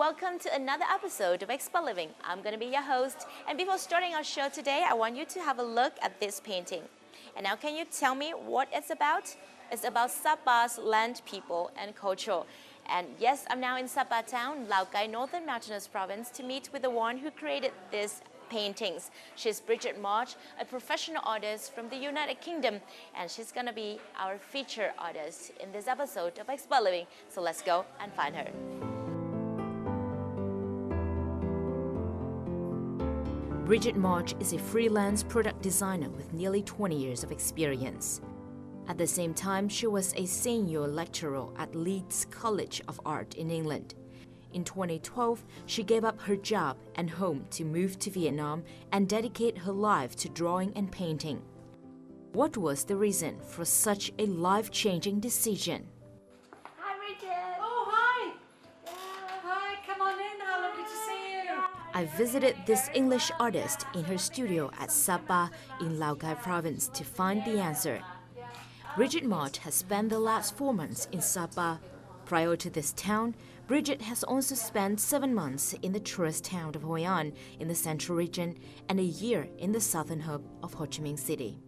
welcome to another episode of Explore Living. I'm going to be your host, and before starting our show today, I want you to have a look at this painting. And now can you tell me what it's about? It's about Sabah's land, people, and culture. And yes, I'm now in Sabah town, Lào Cai, Northern Mountainous Province, to meet with the one who created these paintings. She's Bridget March, a professional artist from the United Kingdom, and she's going to be our featured artist in this episode of Explore Living. So let's go and find her. Bridget March is a freelance product designer with nearly 20 years of experience. At the same time, she was a senior lecturer at Leeds College of Art in England. In 2012, she gave up her job and home to move to Vietnam and dedicate her life to drawing and painting. What was the reason for such a life-changing decision? Hi, Bridget! Oh, hi! Hi, come on in. How lovely to see you. I visited this English artist in her studio at Sabah in Lào Cai province to find the answer. Bridget March has spent the last 4 months in Sabah. Prior to this town, Bridget has also spent 7 months in the tourist town of Hoi An in the central region and a year in the southern hub of Ho Chi Minh City.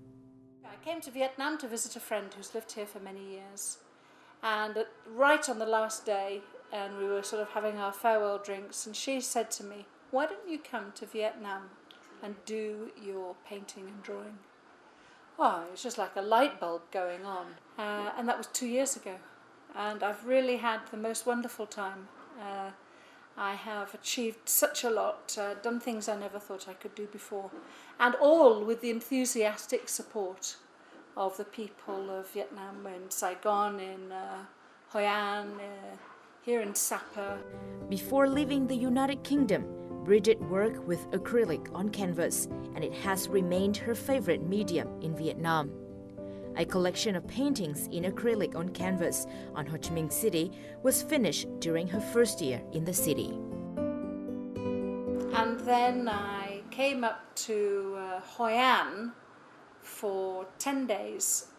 I came to Vietnam to visit a friend who's lived here for many years. And right on the last day, and we were sort of having our farewell drinks, and she said to me, "Why don't you come to Vietnam and do your painting and drawing?" Oh, it was just like a light bulb going on. And that was 2 years ago. And I've really had the most wonderful time. I have achieved such a lot, done things I never thought I could do before, and all with the enthusiastic support of the people of Vietnam, in Saigon, in Hoi An, here in Sapa. Before leaving the United Kingdom, Bridget worked with acrylic on canvas, and it has remained her favorite medium in Vietnam. A collection of paintings in acrylic on canvas on Ho Chi Minh City was finished during her first year in the city. And then I came up to Hoi An for 10 days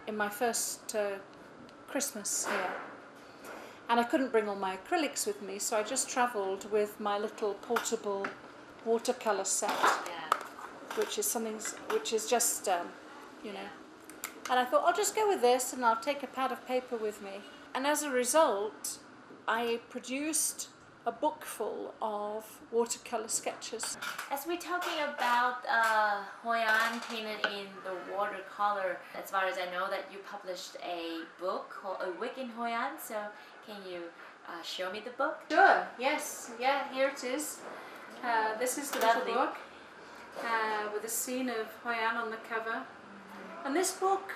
in my first Christmas here. And I couldn't bring all my acrylics with me, so I just travelled with my little portable watercolour set, which is just you know. And I thought, I'll just go with this and I'll take a pad of paper with me. And as a result, I produced a book full of watercolour sketches. As we're talking about Hoi An painted in the watercolor, as far as I know that you published a book called A Week in Hoi An, so can you show me the book? Sure, yes, yeah, here it is. This is the little book with a scene of Hoi An on the cover. And this book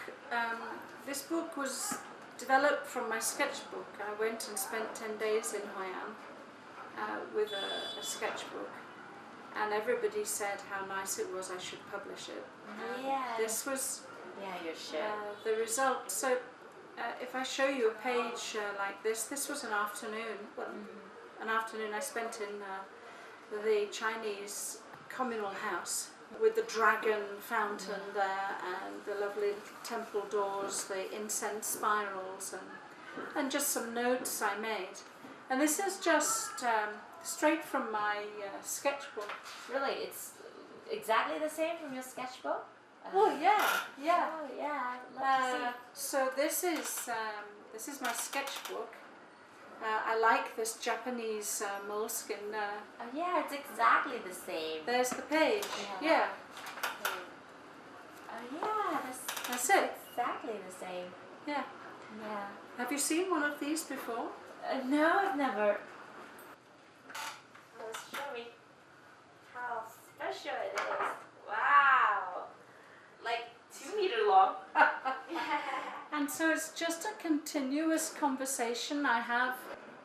was developed from my sketchbook. I went and spent 10 days in Hoi An with a sketchbook, and everybody said how nice it was. I should publish it. This was you should. The result. So if I show you a page like this was an afternoon. Well, an afternoon I spent in the Chinese communal house, with the dragon fountain there and the lovely temple doors, the incense spirals, and just some notes I made. And this is just straight from my sketchbook. Really, it's exactly the same from your sketchbook? Oh yeah. Oh yeah, I'd love to see. So this is my sketchbook. I like this Japanese moleskin. Oh yeah, it's exactly the same. There's the page. Yeah. Oh yeah, that's it. Exactly the same. Yeah. Yeah. Have you seen one of these before? No, I've never. Let's show me how special it is. Wow, like 2 meter long. And so it's just a continuous conversation I have.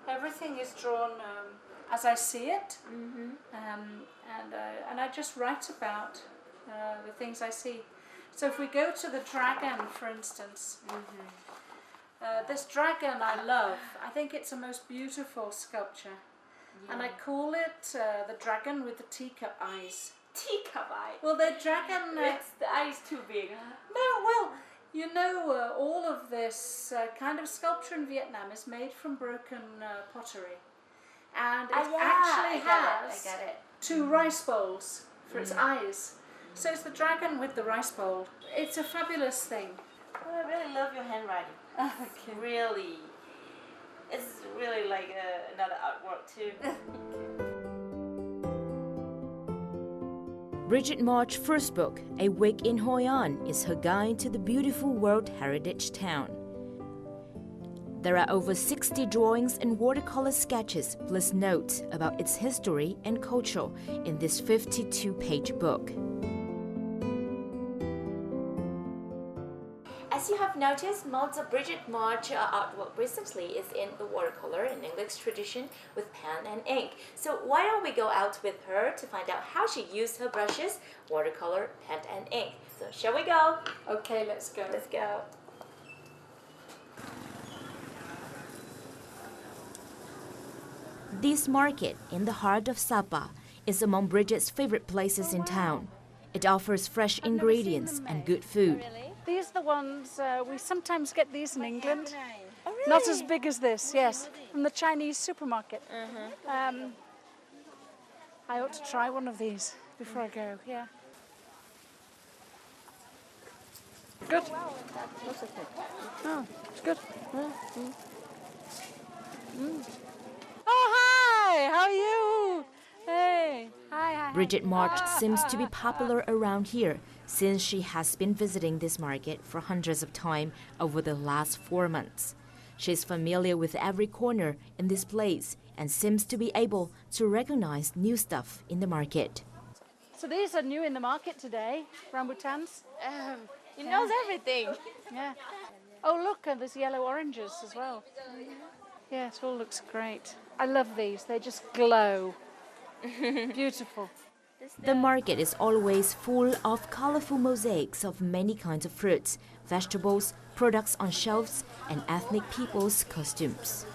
Everything is drawn as I see it, and I just write about the things I see. So if we go to the dragon, for instance, this dragon I love. I think it's a most beautiful sculpture, and I call it the dragon with the teacup eyes. Teacup eye? Well, the dragon... it's the eyes too big, huh? No, well, you know, all of this kind of sculpture in Vietnam is made from broken pottery. and it I actually got has it. two rice bowls for its eyes. So it's the dragon with the rice bowl. It's a fabulous thing. Oh, I really love your handwriting. Oh, thank you. It's really like another artwork too. Bridget March's first book, A Week in Hoi An, is her guide to the beautiful World Heritage town. There are over 60 drawings and watercolor sketches, plus notes about its history and culture in this 52-page book. As you have noticed, most of Bridget March's artwork recently is in the watercolor and English tradition with pen and ink. So why don't we go out with her to find out how she used her brushes, watercolor, pen and ink. So shall we go? Okay, let's go. Let's go. This market in the heart of Sapa is among Bridget's favorite places in town. It offers fresh ingredients and good food. These are the ones, we sometimes get these in England. Oh, really? Not as big as this, yes, from the Chinese supermarket. I ought to try one of these before I go, yeah. Good. Oh, it's good. Oh, hi! How are you? Hey. Hi. Bridget March seems to be popular around here since she has been visiting this market for hundreds of times over the last 4 months. She's familiar with every corner in this place and seems to be able to recognize new stuff in the market. So these are new in the market today, rambutans. He knows everything. Yeah. Oh, look, and there's yellow oranges as well. Yeah, it all looks great. I love these. They just glow. Beautiful. The market is always full of colorful mosaics of many kinds of fruits, vegetables, products on shelves, and ethnic people's costumes.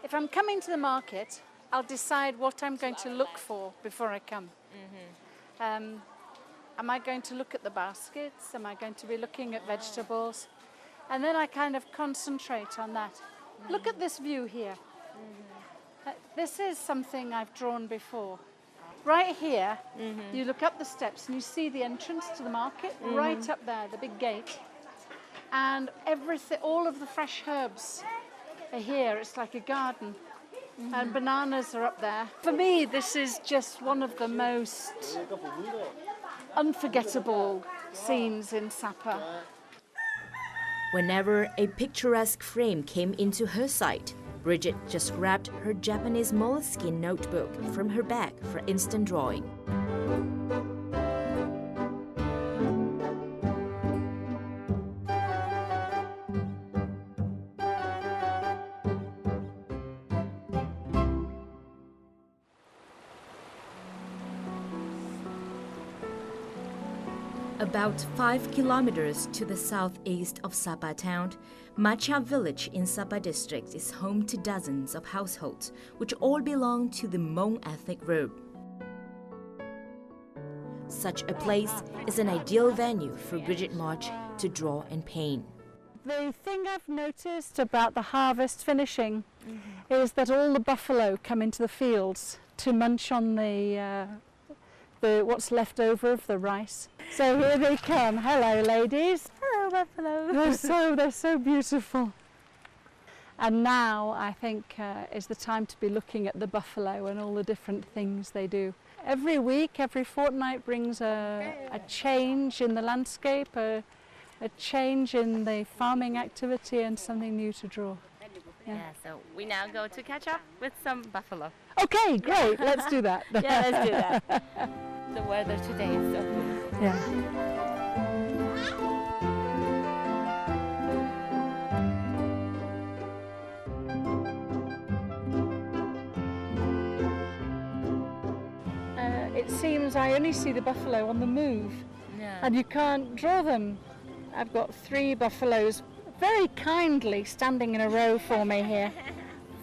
If I'm coming to the market, I'll decide what I'm going to look for before I come. Am I going to look at the baskets? Am I going to be looking at vegetables? And then I kind of concentrate on that. Look at this view here. This is something I've drawn before. Right here, you look up the steps and you see the entrance to the market, right up there, the big gate. And everything, all of the fresh herbs are here. It's like a garden. And bananas are up there. For me, this is just one of the most unforgettable scenes in Sapa. Whenever a picturesque frame came into her sight, Bridget just grabbed her Japanese moleskin notebook from her bag for instant drawing. About 5 kilometers to the southeast of Sapa town, Macha village in Sapa district is home to dozens of households, which all belong to the Hmong ethnic group. Such a place is an ideal venue for Bridget March to draw and paint. The thing I've noticed about the harvest finishing is that all the buffalo come into the fields to munch on the what's left over of the rice. So here they come. Hello, ladies. Hello, buffalo. They're so beautiful. And now I think is the time to be looking at the buffalo and all the different things they do. Every week, every fortnight brings a change in the landscape, a change in the farming activity, and something new to draw. Yeah, so we now go to catch up with some buffalo. Okay, great. Let's do that. Yeah, let's do that. The weather today is so beautiful. Yeah. It seems I only see the buffalo on the move, and you can't draw them. I've got 3 buffaloes very kindly standing in a row for me here.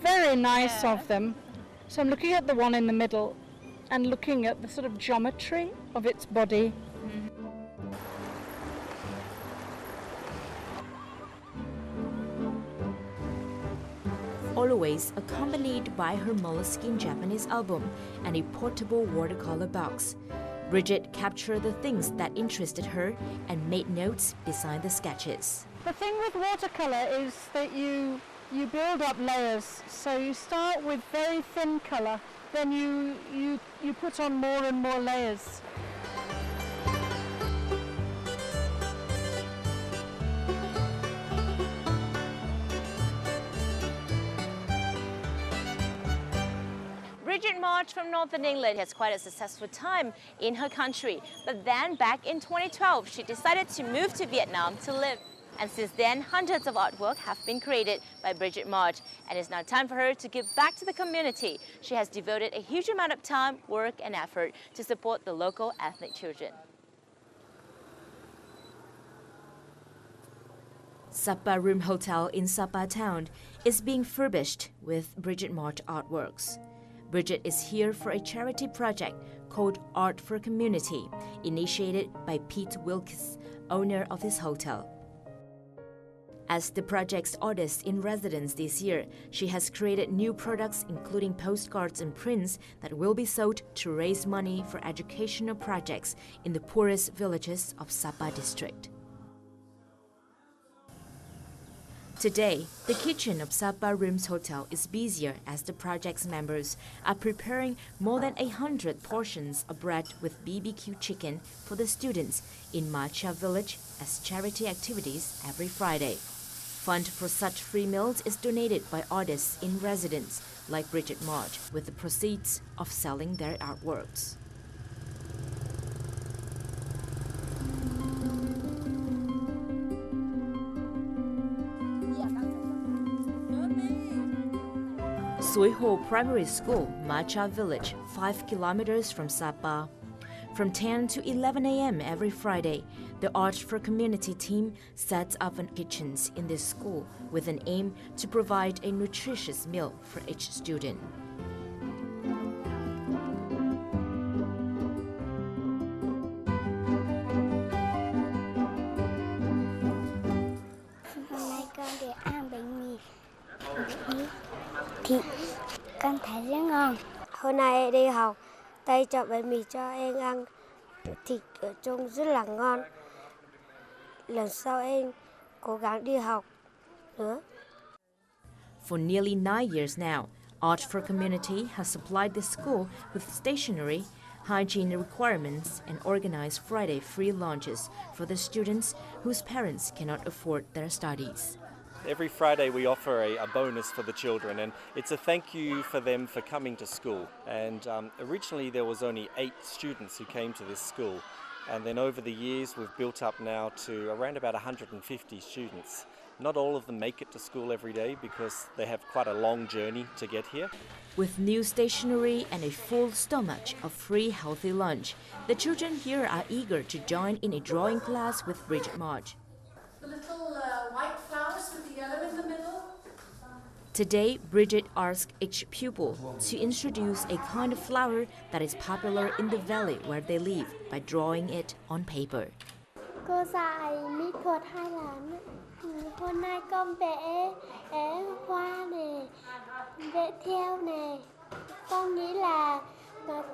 Very nice of them. So I'm looking at the one in the middle and looking at the sort of geometry of its body. colorways accompanied by her Moleskine Japanese album and a portable watercolor box. Bridget captured the things that interested her and made notes beside the sketches. The thing with watercolor is that you build up layers. So you start with very thin color, then you put on more and more layers. Bridget March from Northern England has quite a successful time in her country, but then back in 2012 she decided to move to Vietnam to live. And since then, hundreds of artwork have been created by Bridget March, and it's now time for her to give back to the community. She has devoted a huge amount of time, work and effort to support the local ethnic children. Sapa Room Hotel in Sapa Town is being furbished with Bridget March artworks. Bridget is here for a charity project called Art for Community, initiated by Pete Wilkes, owner of this hotel. As the project's artist in residence this year, she has created new products including postcards and prints that will be sold to raise money for educational projects in the poorest villages of Sapa district. Today, the kitchen of Sapa Rooms Hotel is busier as the project's members are preparing more than 100 portions of bread with BBQ chicken for the students in Macha village as charity activities every Friday. Fund for such free meals is donated by artists in residence like Bridget March with the proceeds of selling their artworks. Suối Hồ Primary School, Macha Village, 5 kilometers from Sapa. From 10 to 11 a.m. every Friday, the Art for Community team sets up kitchens in this school with an aim to provide a nutritious meal for each student. Hôm nay con được ăn bánh mì thịt, con thấy rất ngon. Hôm nay đi học, thầy chọn bánh mì cho em ăn, thịt ở trong rất là ngon. Lần sau em cố gắng đi học nữa. For nearly 9 years now, Art for Community has supplied the school with stationery, hygiene requirements, and organized Friday free lunches for the students whose parents cannot afford their studies. Every Friday we offer a bonus for the children, and it's a thank you for them for coming to school. And originally there was only 8 students who came to this school, and then over the years we've built up now to around about 150 students. Not all of them make it to school every day because they have quite a long journey to get here. With new stationery and a full stomach of free healthy lunch, the children here are eager to join in a drawing class with Bridget March. The little white flowers with the yellow in the middle. Today, Bridget asked each pupil to introduce a kind of flower that is popular in the valley where they live by drawing it on paper. Cô dạy mỹ thuật 2 lần. Hôm nay con vẽ hoa này, vẽ theo này. Con nghĩ là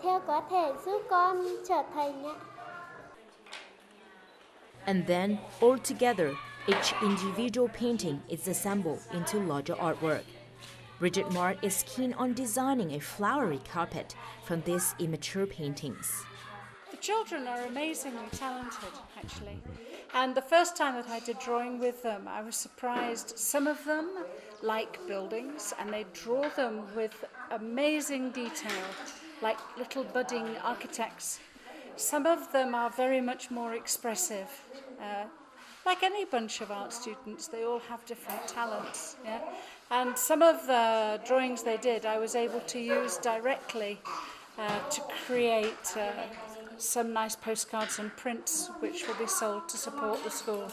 theo có thể giúp con trở thành. And then, all together, each individual painting is assembled into larger artwork. Bridget March is keen on designing a flowery carpet from these immature paintings. The children are amazingly talented, actually. And the first time that I did drawing with them, I was surprised. Some of them like buildings, and they draw them with amazing detail, like little budding architects. Some of them are very much more expressive. Like any bunch of art students, they all have different talents. Yeah? And some of the drawings they did, I was able to use directly to create some nice postcards and prints which will be sold to support the school.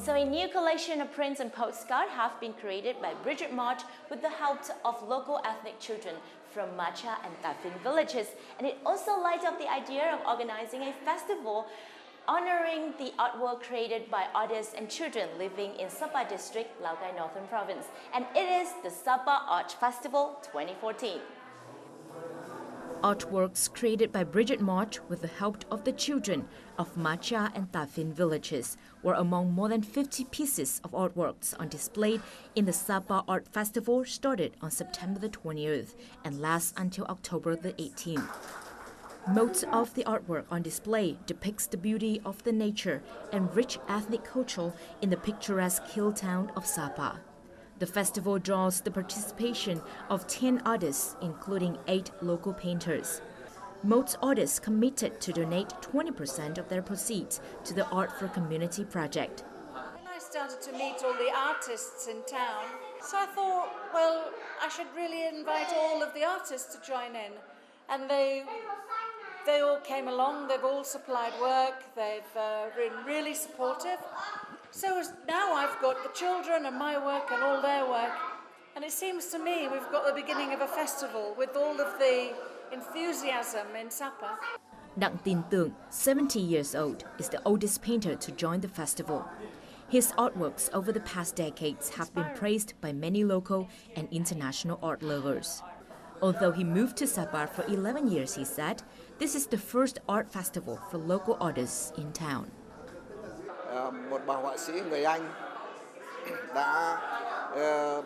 So a new collection of prints and postcards have been created by Bridget March with the help of local ethnic children from Macha and Tafin villages. And it also lights up the idea of organizing a festival honoring the artwork created by artists and children living in Sapa district, Lào Cai Northern Province. And it is the Sapa Art Festival 2014. Artworks created by Bridget March with the help of the children of Macha and Tafin villages were among more than 50 pieces of artworks on display in the Sapa Art Festival started on September the 20th and lasts until October the 18th. Most of the artwork on display depicts the beauty of the nature and rich ethnic culture in the picturesque hill town of Sapa. The festival draws the participation of 10 artists, including 8 local painters. Most artists committed to donate 20% of their proceeds to the Art for Community project. When I started to meet all the artists in town, so I thought, well, I should really invite all of the artists to join in. And they all came along, they've all supplied work, they've been really supportive. So now I've got the children and my work and all their work, and it seems to me we've got the beginning of a festival with all of the enthusiasm in Sapa. Đặng Tin Tưởng, 70 years old, is the oldest painter to join the festival. His artworks over the past decades have been praised by many local and international art lovers. Although he moved to Sapa for 11 years, he said, this is the first art festival for local artists in town. Một bà họa sĩ người Anh đã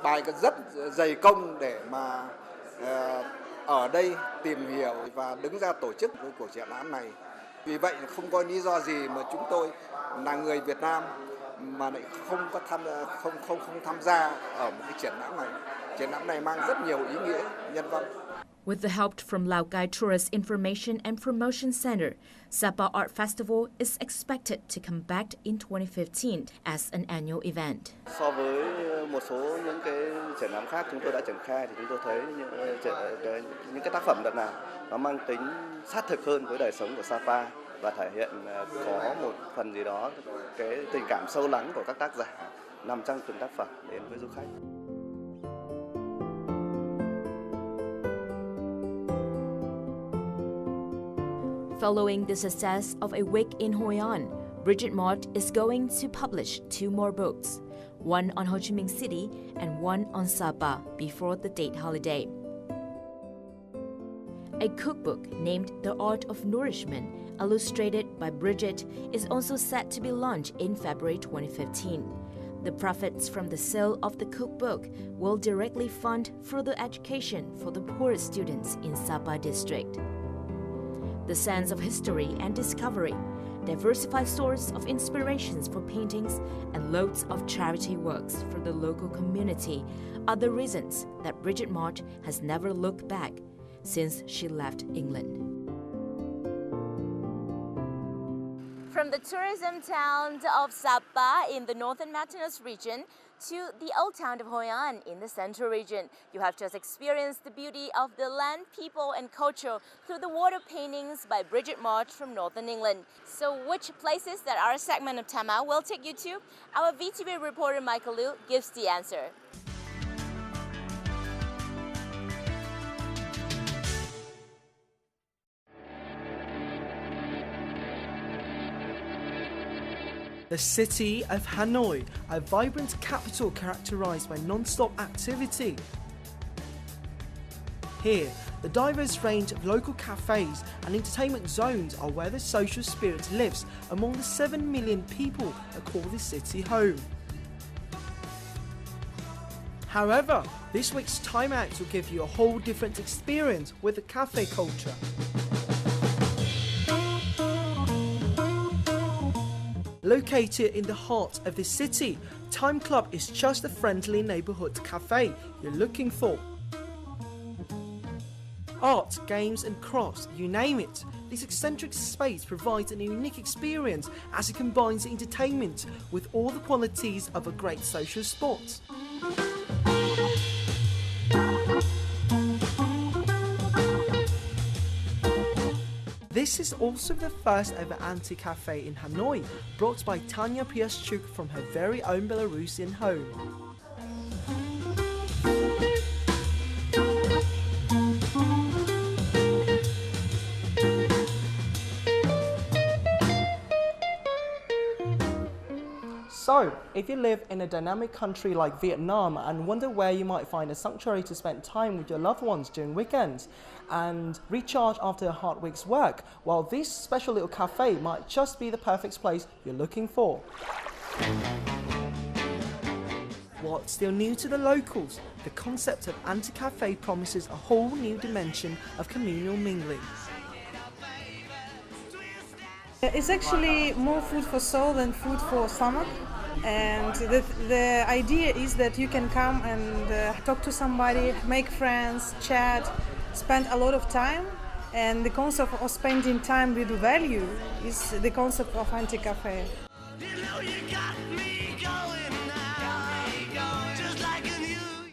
bài rất dày công để mà ở đây tìm hiểu và đứng ra tổ chức cái cuộc triển lãm này. Vì vậy không có lý do gì mà chúng tôi là người Việt Nam mà lại không tham gia ở một cái triển lãm này. Triển lãm này mang rất nhiều ý nghĩa nhân văn. With the help from Lào Cai Tourist Information and Promotion Center, Sapa Art Festival is expected to come back in 2015 as an annual event. So với một số những cái triển lãm khác chúng tôi đã triển khai thì chúng tôi thấy những cái tác phẩm đợt nào nó mang tính sát thực hơn với đời sống của Sapa và thể hiện có một phần gì đó cái tình cảm sâu lắng của các tác giả nằm trong từng tác phẩm đến với du khách. Following the success of A Week in Hoi An, Bridget March is going to publish 2 more books, one on Ho Chi Minh City and one on Sapa before the date holiday. A cookbook named The Art of Nourishment, illustrated by Bridget, is also set to be launched in February 2015. The profits from the sale of the cookbook will directly fund further education for the poorest students in Sapa district. The sense of history and discovery, diversified source of inspirations for paintings, and loads of charity works for the local community are the reasons that Bridget March has never looked back since she left England. From the tourism town of Sapa in the northern mountainous region to the old town of Hoi An in the central region, you have just experienced the beauty of the land, people and culture through the water paintings by Bridget March from northern England. So which places that our segment of Tama will take you to? Our VTV reporter Michael Liu gives the answer. The city of Hanoi, a vibrant capital characterized by non-stop activity. Here, the diverse range of local cafes and entertainment zones are where the social spirit lives among the 7 million people that call this city home. However, this week's Time Out will give you a whole different experience with the cafe culture. Located in the heart of the city, Time Club is just a friendly neighbourhood cafe you're looking for. Art, games and crafts, you name it, this eccentric space provides a unique experience as it combines entertainment with all the qualities of a great social spot. This is also the first ever antique cafe in Hanoi, brought by Tanya Piaschuk from her very own Belarusian home. So, if you live in a dynamic country like Vietnam and wonder where you might find a sanctuary to spend time with your loved ones during weekends and recharge after a hard week's work, well, this special little cafe might just be the perfect place you're looking for. What's still new to the locals? The concept of anti-cafe promises a whole new dimension of communal mingling. It's actually more food for soul than food for stomach. And the idea is that you can come and talk to somebody, make friends, chat, spend a lot of time. And the concept of spending time with value is the concept of anti-cafe.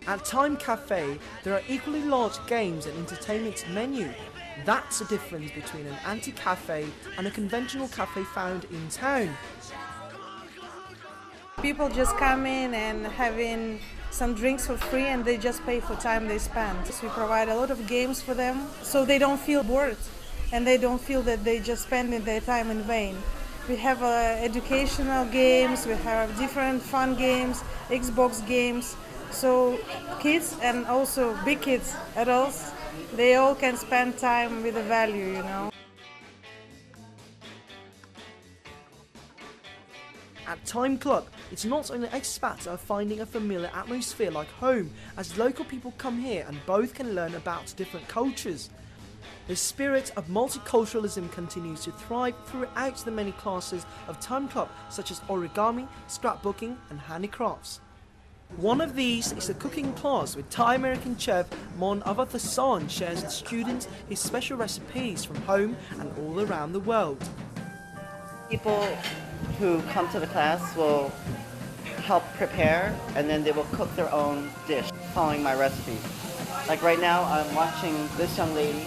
At Time Cafe, there are equally large games and entertainment menu. That's the difference between an anti-cafe and a conventional cafe found in town. People just come in and having some drinks for free and they just pay for time they spend. So we provide a lot of games for them so they don't feel bored and they don't feel that they just spending their time in vain. We have educational games, we have different fun games, Xbox games. So kids and also big kids, adults, they all can spend time with a value, you know. At Time Club, it's not only expats are finding a familiar atmosphere like home, as local people come here and both can learn about different cultures. The spirit of multiculturalism continues to thrive throughout the many classes of Time Club, such as origami, scrapbooking and handicrafts. One of these is the cooking class with Thai American chef Mon Avathasan shares with students his special recipes from home and all around the world. People who come to the class will help prepare and then they will cook their own dish following my recipes. Like right now I'm watching this young lady.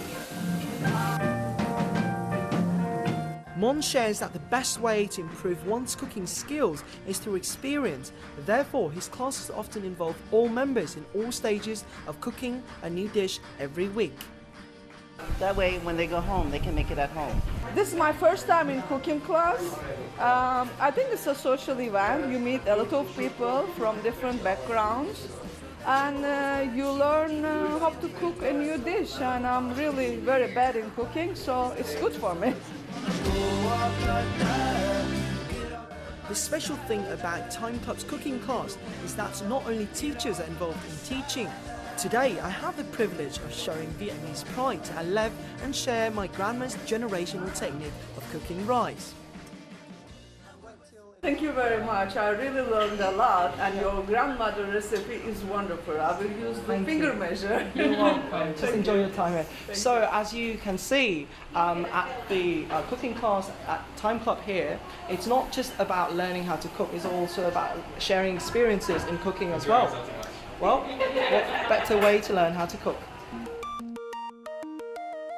Mon shares that the best way to improve one's cooking skills is through experience. Therefore, his classes often involve all members in all stages of cooking a new dish every week. That way, when they go home, they can make it at home. This is my first time in cooking class. I think it's a social event. You meet a lot of people from different backgrounds and you learn how to cook a new dish. And I'm really very bad in cooking, so it's good for me. The special thing about Time Club's cooking class is that not only teachers are involved in teaching. Today, I have the privilege of showing Vietnamese pride to Alev and share my grandma's generational technique of cooking rice. Thank you very much. I really learned a lot, and your grandmother's recipe is wonderful. I will use the finger measure. You're welcome. Just enjoy your time here. So, as you can see at the cooking class at Time Club here, it's not just about learning how to cook, it's also about sharing experiences in cooking as well. Well, what better way to learn how to cook?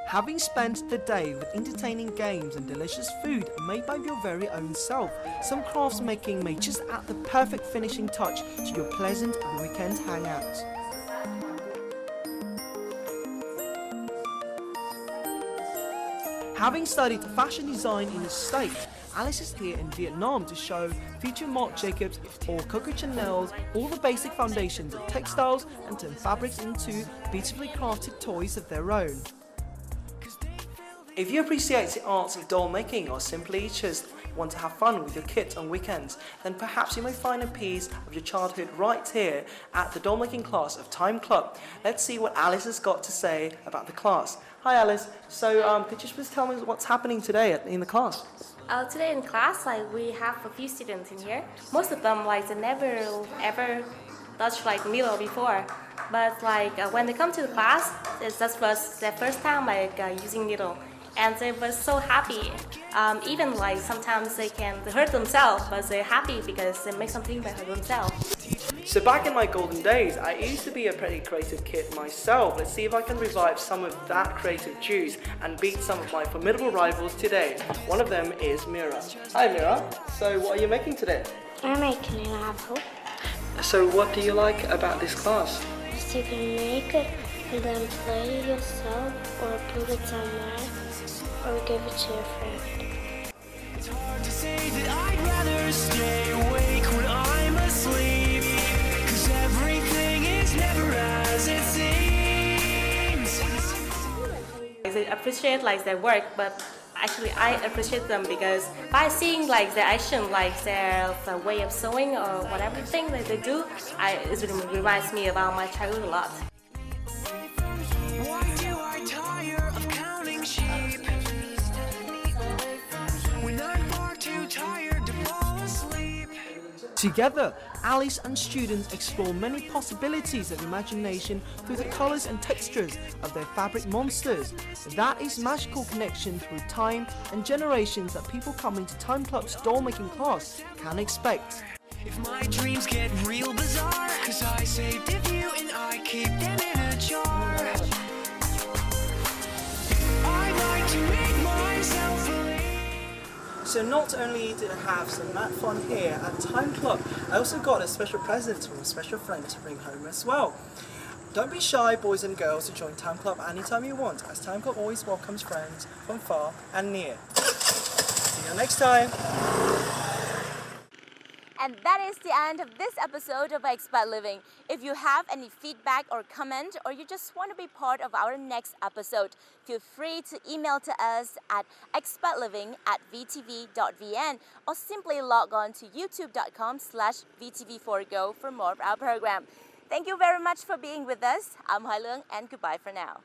Having spent the day with entertaining games and delicious food made by your very own self, some crafts making may just add the perfect finishing touch to your pleasant weekend hangout. Having studied fashion design in the States, Alice is here in Vietnam to show future Marc Jacobs or Coco Chanel's all the basic foundations of textiles and turn fabrics into beautifully crafted toys of their own. If you appreciate the arts of doll making or simply just want to have fun with your kids on weekends, then perhaps you may find a piece of your childhood right here at the doll making class of Time Club. Let's see what Alice has got to say about the class. Hi Alice, so could you please tell me what's happening today in the class? Today in class, we have a few students in here. Most of them they never ever touched needle before, but when they come to the class, it's just their first time using needle, and they were so happy. Even sometimes they can hurt themselves, but they're happy because they make something by themselves. So back in my golden days, I used to be a pretty creative kid myself. Let's see if I can revive some of that creative juice and beat some of my formidable rivals today. One of them is Mira. Hi Mira, so what are you making today? I'm making an apple. So what do you like about this class? You can make it and then play it yourself or put it somewhere or give it to your friend. It's hard to say that I'd rather stay awake when I'm asleep, 'cause everything is never as it seems. They appreciate like their work, but actually I appreciate them because by seeing like their action, like their way of sewing or whatever thing that they do, it really reminds me about my childhood a lot. Why do I tire of counting sheep when I'm far too tired to fall asleep? Together, Alice and students explore many possibilities of imagination through the colours and textures of their fabric monsters. That is magical connection through time and generations that people coming to Time Club's doll making class can expect. If my dreams get real bizarre, 'cause I saved a few and I keep them in a jar, I'd like to make myself believe. So not only did I have some mad fun here at Time Club, I also got a special present from a special friend to bring home as well. Don't be shy, boys and girls, to join Time Club anytime you want, as Time Club always welcomes friends from far and near. See you next time! And that is the end of this episode of Expat Living. If you have any feedback or comment, or you just want to be part of our next episode, feel free to email to us at expatliving@vtv.vn or simply log on to youtube.com/vtv4go for more of our program. Thank you very much for being with us. I'm Hoai Leung and goodbye for now.